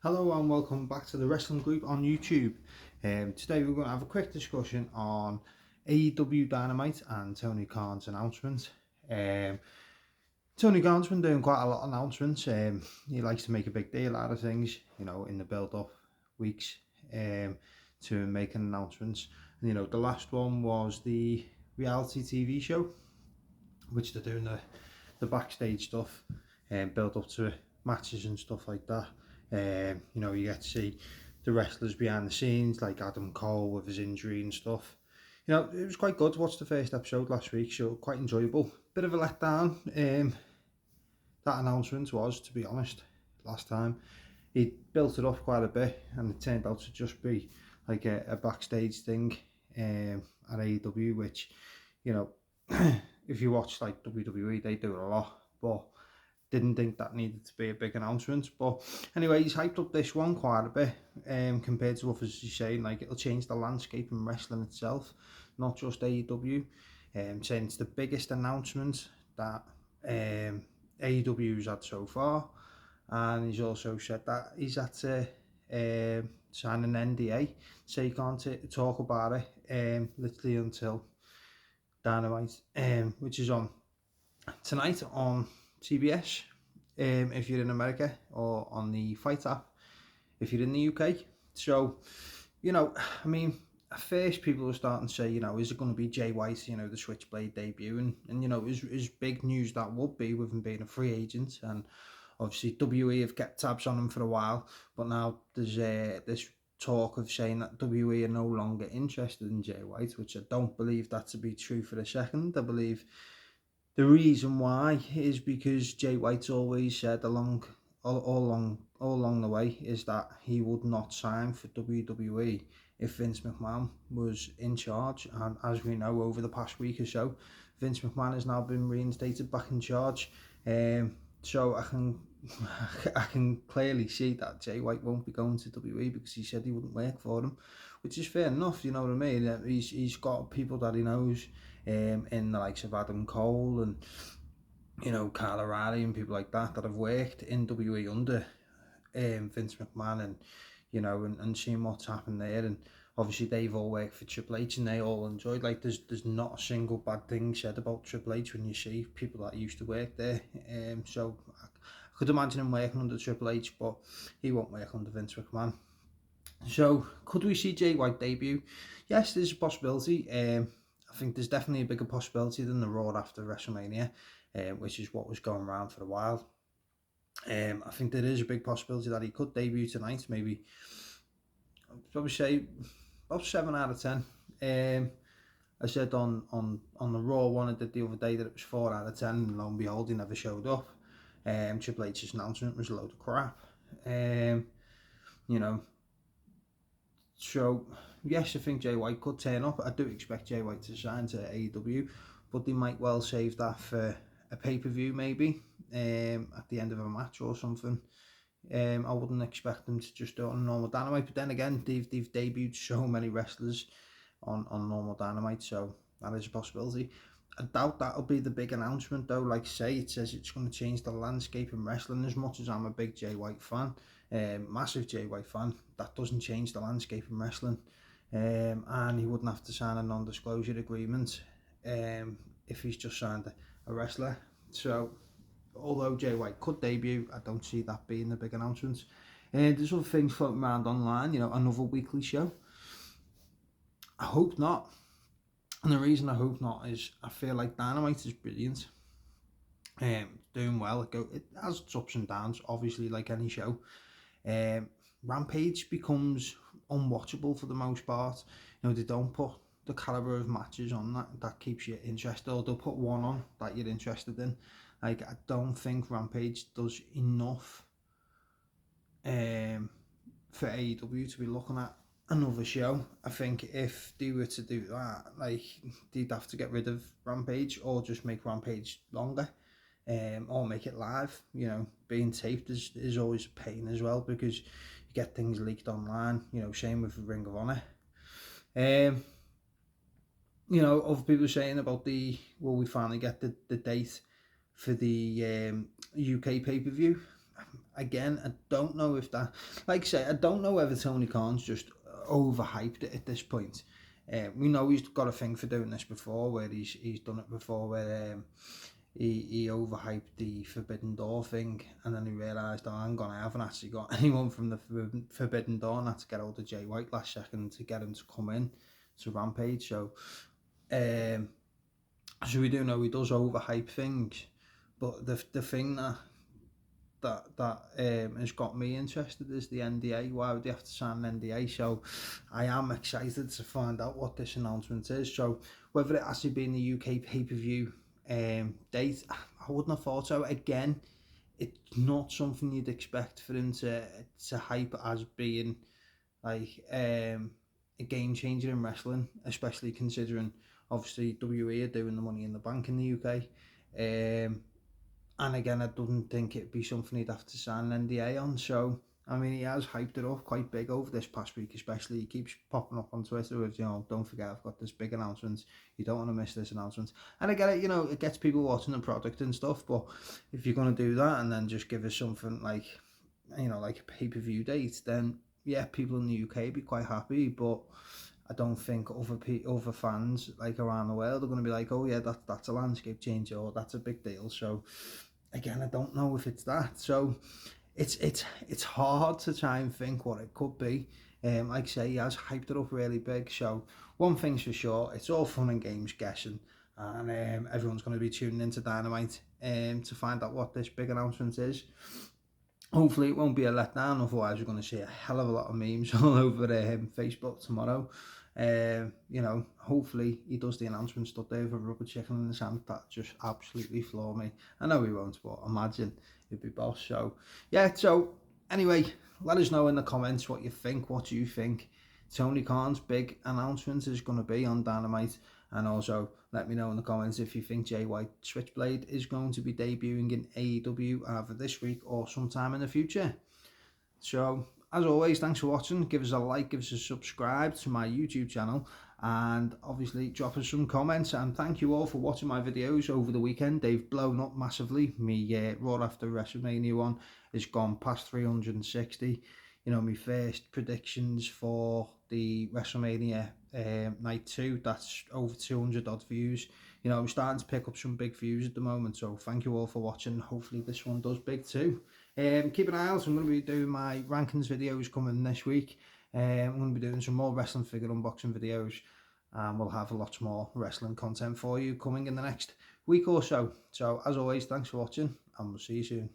Hello and welcome back to the Wrestling Group on YouTube. Today we're going to have a quick discussion on AEW Dynamite and Tony Khan's announcement. Tony Khan's been doing quite a lot of announcements. He likes to make a big deal out of things, in the build-up weeks to making announcements. And, the last one was the reality TV show, which they're doing the backstage stuff and build up to matches and stuff like that. You get to see the wrestlers behind the scenes, like Adam Cole with his injury and stuff. It was quite good to watch the first episode last week, so quite enjoyable. Bit of a letdown, that announcement was, to be honest, last time. He built it up quite a bit, and it turned out to just be like a backstage thing at AEW, which, if you watch like WWE, they do it a lot, but didn't think that needed to be a big announcement. But anyway, he's hyped up this one quite a bit compared to others. He's saying like it'll change the landscape in wrestling itself, not just AEW. Saying it's the biggest announcement that AEW's had so far, and he's also said that he's had to sign an NDA, so he can't talk about it literally until Dynamite, which is on tonight on CBS, if you're in America, or on the Fight app if you're in the UK. So, at first people were starting to say, is it going to be Jay White, the Switchblade debut, and is big news that would be with him being a free agent, and obviously WE have kept tabs on him for a while, but now there's this talk of saying that WE are no longer interested in Jay White, which I don't believe that to be true for a second. I believe the reason why is because Jay White's always said all along the way is that he would not sign for WWE if Vince McMahon was in charge. And as we know, over the past week or so, Vince McMahon has now been reinstated back in charge. So I can clearly see that Jay White won't be going to WWE because he said he wouldn't work for them, which is fair enough. You know what I mean? He's got people that he knows in the likes of Adam Cole and Kyle O'Reilly and people like that have worked in WWE under Vince McMahon, and seeing what's happened there. And obviously they've all worked for Triple H and they all enjoyed. Like there's not a single bad thing said about Triple H when you see people that used to work there. So I could imagine him working under Triple H, but he won't work under Vince McMahon. So could we see Jay White debut? Yes, there's a possibility. I think there's definitely a bigger possibility than the Raw after WrestleMania, which is what was going around for a while. I think there is a big possibility that he could debut tonight. Maybe I'd probably say about 7 out of 10. I said on the Raw one I did the other day that it was 4 out of 10, and lo and behold, he never showed up. Triple H's announcement was a load of crap. So yes, I think Jay White could turn up. I do expect Jay White to sign to AEW, but they might well save that for a pay-per-view maybe, at the end of a match or something. I wouldn't expect them to just do it on normal Dynamite, but then again, they've debuted so many wrestlers on normal Dynamite, so that is a possibility. I doubt that'll be the big announcement though. Like I say, it says it's going to change the landscape in wrestling. As much as I'm a big Jay White fan, massive Jay White fan, that doesn't change the landscape in wrestling. And he wouldn't have to sign a non-disclosure agreement if he's just signed a wrestler. So although Jay White could debut, I don't see that being the big announcement. There's other things floating around online, another weekly show. I hope not. And the reason I hope not is I feel like Dynamite is brilliant. Doing well. It has its ups and downs, obviously, like any show. Rampage becomes unwatchable for the most part. They don't put the caliber of matches on that keeps you interested, or they'll put one on that you're interested in. Like, I don't think Rampage does enough for AEW to be looking at another show. I think if they were to do that, like, they'd have to get rid of Rampage or just make Rampage longer, or make it live. Being taped is always a pain as well because you get things leaked online. Same with Ring of Honor. Other people saying about will we finally get the date for the UK pay-per-view? again, I don't know if that, like I say, I don't know whether Tony Khan's just overhyped it at this point. We know he's got a thing for doing this before, where he's done it before, where he overhyped the Forbidden Door thing, and then he realised, oh, I haven't actually got anyone from the Forbidden Door, and had to get hold of Jay White last second to get him to come in to Rampage. Um, so we do know he does overhype things, but the thing that has got me interested is the NDA. Why would you have to sign an NDA? So I am excited to find out what this announcement is. So whether it actually be in the UK pay-per-view date, I wouldn't have thought so. Again, it's not something you'd expect for him to hype as being like a game changer in wrestling, especially considering obviously WWE are doing the Money in the Bank in the UK. And again, I don't think it'd be something he'd have to sign an NDA on. So, I mean, he has hyped it up quite big over this past week, especially. He keeps popping up on Twitter with, don't forget, I've got this big announcement. You don't want to miss this announcement. And I get it, it gets people watching the product and stuff. But if you're going to do that and then just give us something like, like a pay-per-view date, then yeah, people in the UK would be quite happy. But I don't think other fans like around the world are going to be like, oh yeah, that's a landscape change, or that's a big deal. So again, I don't know if it's that. So it's hard to try and think what it could be. Like I say, he has hyped it up really big. So one thing's for sure, it's all fun and games guessing, and everyone's going to be tuning into Dynamite to find out what this big announcement is. Hopefully it won't be a letdown, otherwise we're going to see a hell of a lot of memes all over Facebook tomorrow. Hopefully he does the announcement stood there with a rubber chicken in his hand. That just absolutely floor me. I know he won't, but imagine he'd be boss. So yeah, so anyway, let us know in the comments what you think. What do you think Tony Khan's big announcement is going to be on Dynamite? And also let me know in the comments if you think Jay White Switchblade is going to be debuting in AEW either this week or sometime in the future. So as always, thanks for watching. Give us a like, give us a subscribe to my YouTube channel, and obviously drop us some comments. And thank you all for watching my videos over the weekend. They've blown up massively. Me Raw after WrestleMania one has gone past 360. My first predictions for the WrestleMania night 2, that's over 200 odd views. I'm starting to pick up some big views at the moment, so thank you all for watching. Hopefully this one does big too. Keep an eye out. I'm going to be doing my rankings videos coming this week. I'm going to be doing some more wrestling figure unboxing videos, and we'll have lots more wrestling content for you coming in the next week or so. So as always, thanks for watching, and we'll see you soon.